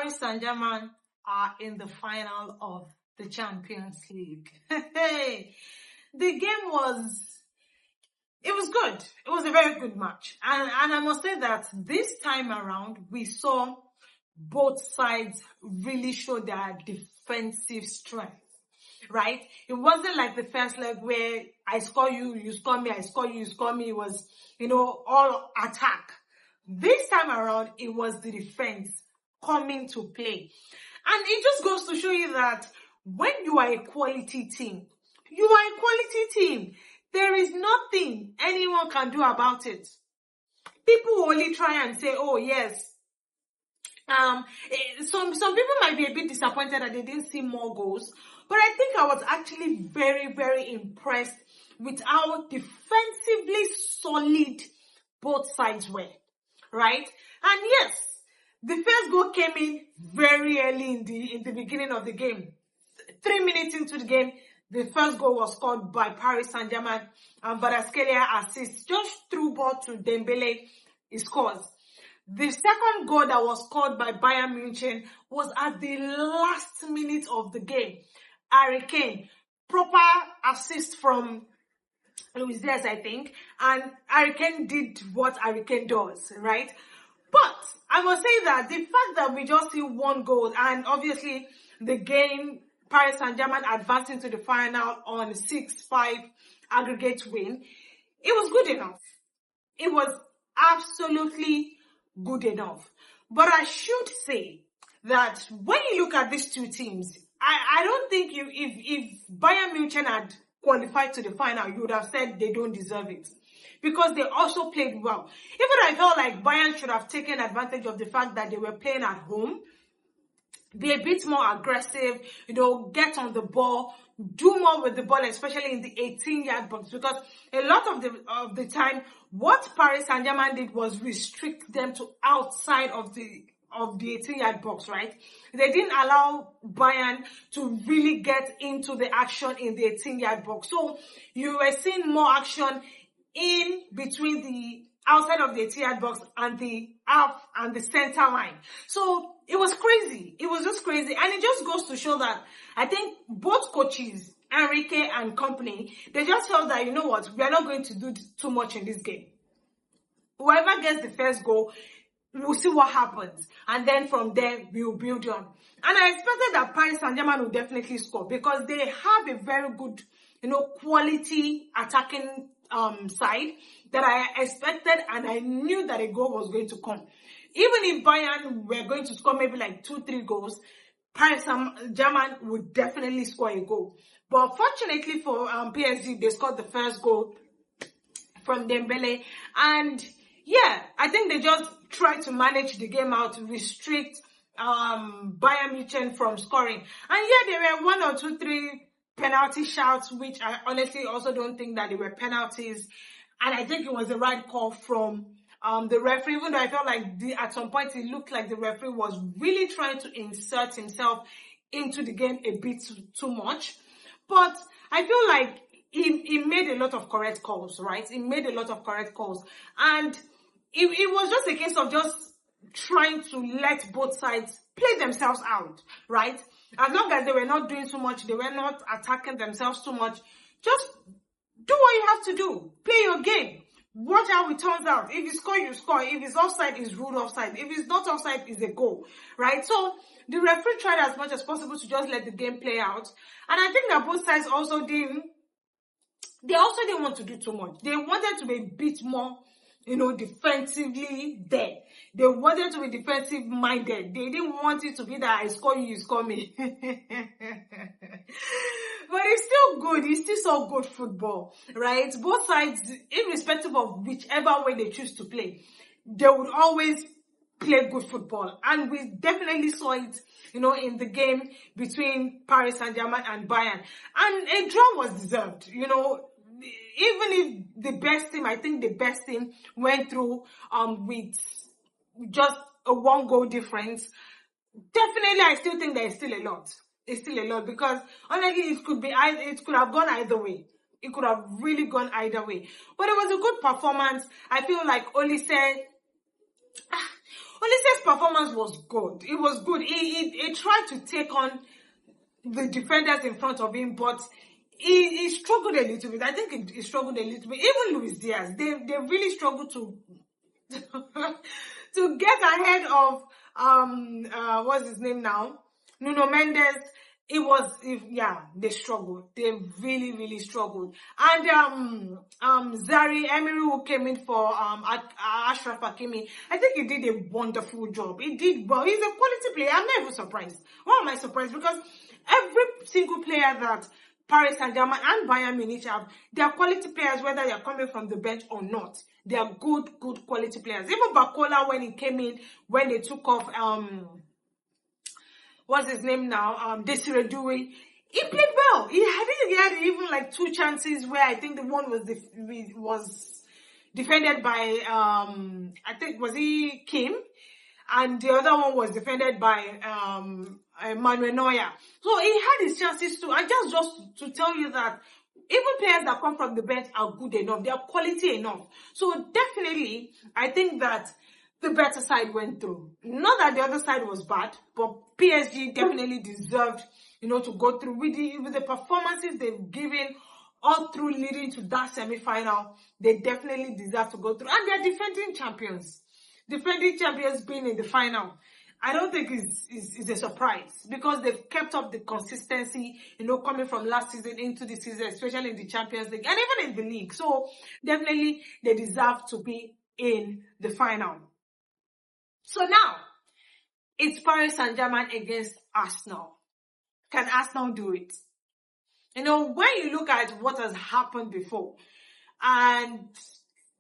Paris Saint-Germain are in the final of the Champions League. The game was good. It was a very good match. And I must say that this time around, we saw both sides really show their defensive strength, right? It wasn't like the first leg where I score you, you score me, I score you, you score me. It was, all attack. This time around, it was the defense coming to play. And it just goes to show you that when you are a quality team, there is nothing anyone can do about it. People only try and say, oh yes. Some people might be a bit disappointed that they didn't see more goals. But I think I was actually very, very impressed with how defensively solid both sides were. Right? And yes, the first goal came in very early in the beginning of the game. 3 minutes into the game, the first goal was scored by Paris Saint-Germain, and Kvaratskhelia assists, just through ball to Dembele, he scores. The second goal that was scored by Bayern Munich was at the last minute of the game. Harry Kane, proper assist from Luis Diaz, I think, and Harry Kane did what Harry Kane does, right? But I must say that the fact that we just see one goal, and obviously the game, Paris Saint-Germain advancing to the final on 6-5 aggregate win, it was good enough. It was absolutely good enough. But I should say that when you look at these two teams, I don't think if Bayern Munich had qualified to the final, you would have said they don't deserve it. Because they also played well. Even I felt like Bayern should have taken advantage of the fact that they were playing at home, be a bit more aggressive, get on the ball, do more with the ball, especially in the 18-yard box. Because a lot of the time, what Paris Saint-Germain did was restrict them to outside of the 18-yard box, right? They didn't allow Bayern to really get into the action in the 18-yard box. So you were seeing more action in between the outside of the 18-yard box and the half and the center line. So it was crazy. It was just crazy. And it just goes to show that I think both coaches, Enrique and company, they just felt that, we are not going to do too much in this game. Whoever gets the first goal, we'll see what happens. And then from there, we'll build on. And I expected that Paris Saint-Germain would definitely score because they have a very good, quality attacking side that I expected, and I knew that a goal was going to come. Even if Bayern were going to score maybe like 2-3 goals, Paris Saint-Germain would definitely score a goal. But fortunately for PSG, they scored the first goal from Dembele. And yeah, I think they just tried to manage the game out to restrict Bayern Munich from scoring. And yeah, there were 1 or 2, 3 penalty shouts, which I honestly also don't think that they were penalties. And I think it was the right call from the referee, even though I felt like at some point it looked like the referee was really trying to insert himself into the game a bit too much. But I feel like he made a lot of correct calls, right? He made a lot of correct calls. And it was just a case of just trying to let both sides play themselves out, right? As long as they were not doing too much, they were not attacking themselves too much, just do what you have to do. Play your game. Watch how it turns out. If you score, you score. If it's offside, it's ruled offside. If it's not offside, it's a goal, right? So the referee tried as much as possible to just let the game play out. And I think that both sides also didn't want to do too much. They wanted to be a bit more, defensively there. They wanted to be defensive minded. They didn't want it to be that I score you, you score me. But it's still good. It's still so good football, right? Both sides, irrespective of whichever way they choose to play, they would always play good football. And we definitely saw it, in the game between Paris Saint-Germain and Bayern. And a draw was deserved, even if the best team, I think the best team went through with just a 1-goal difference. Definitely, I still think there's still a lot. It's still a lot because honestly, it could have gone either way. It could have really gone either way. But it was a good performance. I feel like Olise Olise's performance was good. It was good. He tried to take on the defenders in front of him, but he struggled a little bit. I think he struggled a little bit. Even Luis Diaz, they really struggled to to get ahead of what's his name now? Nuno Mendes. They struggled. They really struggled. And Zari Emery, who came in for Ashraf Hakimi, I think he did a wonderful job. He did well. He's a quality player. I'm not even surprised. Why am I surprised? Because every single player that Paris Saint-Germain and Bayern Munich have, they are quality players, whether they are coming from the bench or not. They are good quality players. Even Bakola, when he came in, when they took off what's his name now? Desiree Doué. He played well. He had even like 2 chances where I think the one was defended by I think was he Kim, and the other one was defended by Manuel Neuer. So he had his chances too. And just to tell you that even players that come from the bench are good enough. They are quality enough. So definitely, I think that the better side went through. Not that the other side was bad, but PSG definitely deserved, to go through with the performances they've given all through leading to that semi-final. They definitely deserve to go through. And they're defending champions. Defending champions being in the final, I don't think is a surprise, because they've kept up the consistency, coming from last season into the season, especially in the Champions League and even in the league. So definitely they deserve to be in the final. So now, it's Paris Saint-Germain against Arsenal. Can Arsenal do it? When you look at what has happened before, and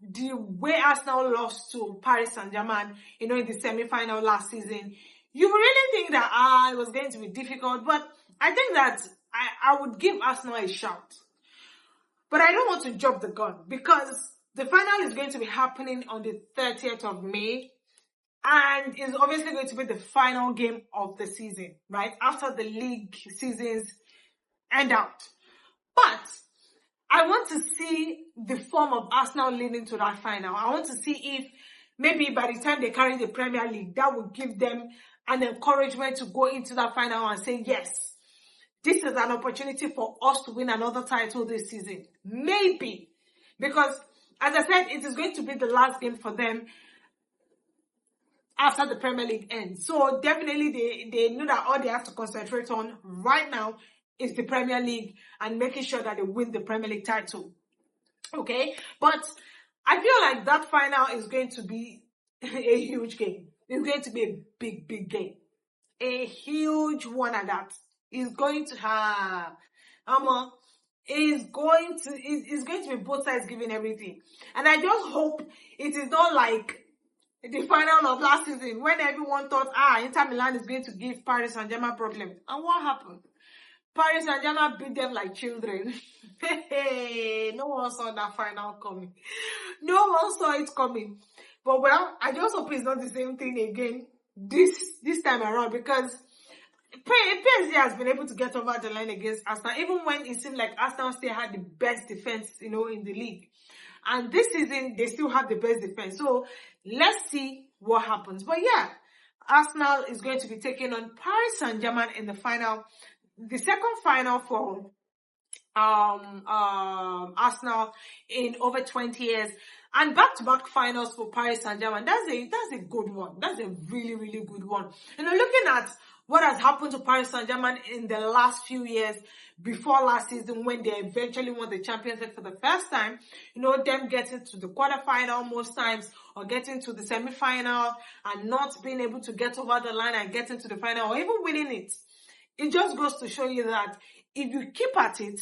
the way Arsenal lost to Paris Saint-Germain, in the semi-final last season, you really think that it was going to be difficult. But I think that I would give Arsenal a shout. But I don't want to jump the gun, because the final is going to be happening on the 30th of May. And it's obviously going to be the final game of the season, right? After the league seasons end out. But I want to see the form of Arsenal leading to that final. I want to see if maybe by the time they carry the Premier League, that will give them an encouragement to go into that final and say, yes, this is an opportunity for us to win another title this season. Maybe. Because, as I said, it is going to be the last game for them after the Premier League ends. So definitely they know that all they have to concentrate on right now is the Premier League and making sure that they win the Premier League title. Okay? But I feel like that final is going to be a huge game. It's going to be a big game. A huge one at that. It's going to have it's going to be both sides giving everything. And I just hope it is not like the final of last season, when everyone thought, Inter Milan is going to give Paris Saint-Germain problem. And what happened? Paris Saint-Germain beat them like children. No one saw that final coming. No one saw it coming. But well, I just hope it's not the same thing again this time around, because PSG has been able to get over the line against Arsenal, even when it seemed like Arsenal still had the best defense, in the league. And this season, they still have the best defense. So, let's see what happens. But yeah, Arsenal is going to be taking on Paris Saint-Germain in the final. The second final for Arsenal in over 20 years. And back-to-back finals for Paris Saint-Germain. That's a good one. That's a really good one. Looking at what has happened to Paris Saint-Germain in the last few years, before last season when they eventually won the Champions League for the first time, them getting to the quarterfinal most times, or getting to the semi-final and not being able to get over the line and getting to the final, or even winning it. It just goes to show you that if you keep at it,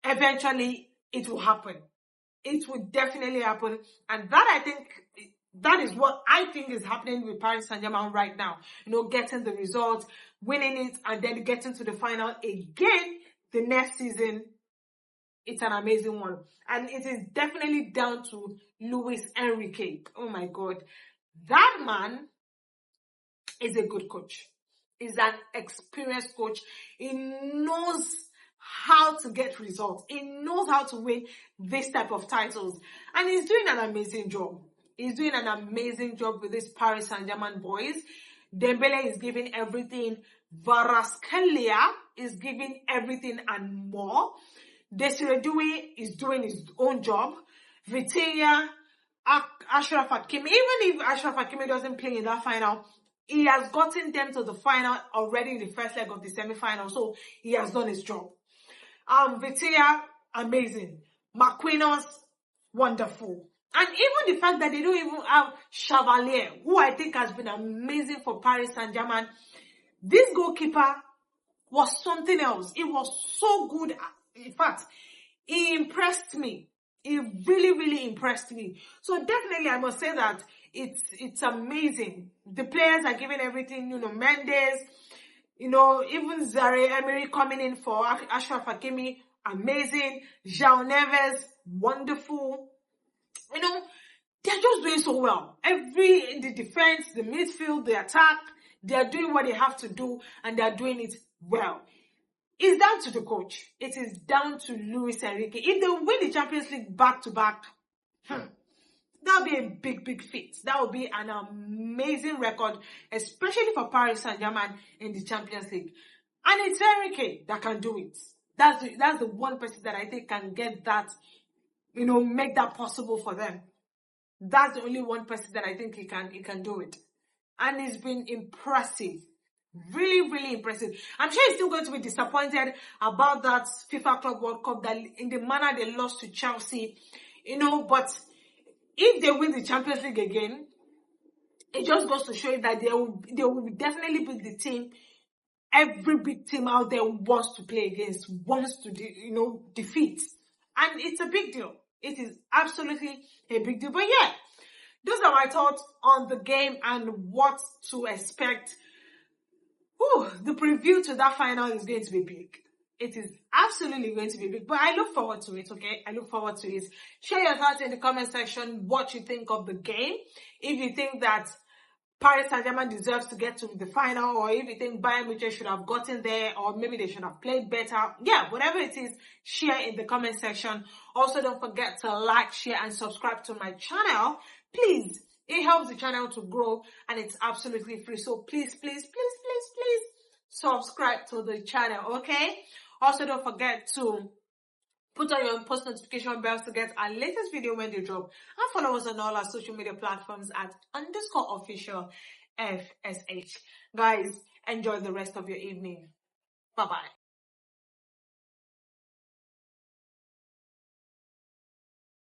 eventually it will happen. It will definitely happen. And that is what I think is happening with Paris Saint-Germain right now. Getting the results, winning it, and then getting to the final again the next season. It's an amazing one. And it is definitely down to Luis Enrique. Oh my God. That man is a good coach. He's an experienced coach. He knows how to get results. He knows how to win this type of titles. And he's doing an amazing job. He's doing an amazing job with this Paris Saint-Germain boys. Dembele is giving everything. Kvaratskhelia is giving everything and more. Desiree Doué is doing his own job. Vitinha, Achraf Hakimi, even if Achraf Hakimi doesn't play in that final, he has gotten them to the final already in the first leg of the semi-final, so he has done his job. Vitinha, amazing. Marquinhos, wonderful. And even the fact that they don't even have Chevalier, who I think has been amazing for Paris Saint-Germain. This goalkeeper was something else. It was so good. In fact, he impressed me. It really, really impressed me. So definitely, I must say that it's amazing. The players are giving everything. Mendes, even Zaire Emery coming in for Achraf Hakimi, amazing. João Neves, wonderful. They're just doing so well. The defense, the midfield, the attack, they're doing what they have to do, and they're doing it well. It's down to the coach. It is down to Luis Enrique. If they win the Champions League back-to-back, that'll be a big, big feat. That will be an amazing record, especially for Paris Saint-Germain in the Champions League. And it's Enrique that can do it. That's the one person that I think can get that, make that possible for them. That's the only one person that I think he can do it. And it's been impressive. Really, really impressive. I'm sure he's still going to be disappointed about that FIFA Club World Cup, that in the manner they lost to Chelsea, but if they win the Champions League again, it just goes to show you that they will definitely be the team every big team out there wants to play against, wants to, defeat. And it's a big deal. It is absolutely a big deal. But yeah, those are my thoughts on the game and what to expect. The preview to that final is going to be big. It is absolutely going to be big. But I look forward to it, okay? I look forward to it. Share your thoughts in the comment section, what you think of the game. If you think that Paris Saint-Germain deserves to get to the final, or if you think Bayern Munich should have gotten there, or maybe they should have played better. Yeah, whatever it is, share in the comment section. Also, don't forget to like, share, and subscribe to my channel. Please, it helps the channel to grow, and it's absolutely free. So please, please, please, please, please subscribe to the channel, okay? Also, don't forget to put on your post notification bells to get our latest video when they drop. And follow us on all our social media platforms at _official FSH. Guys, enjoy the rest of your evening. Bye-bye.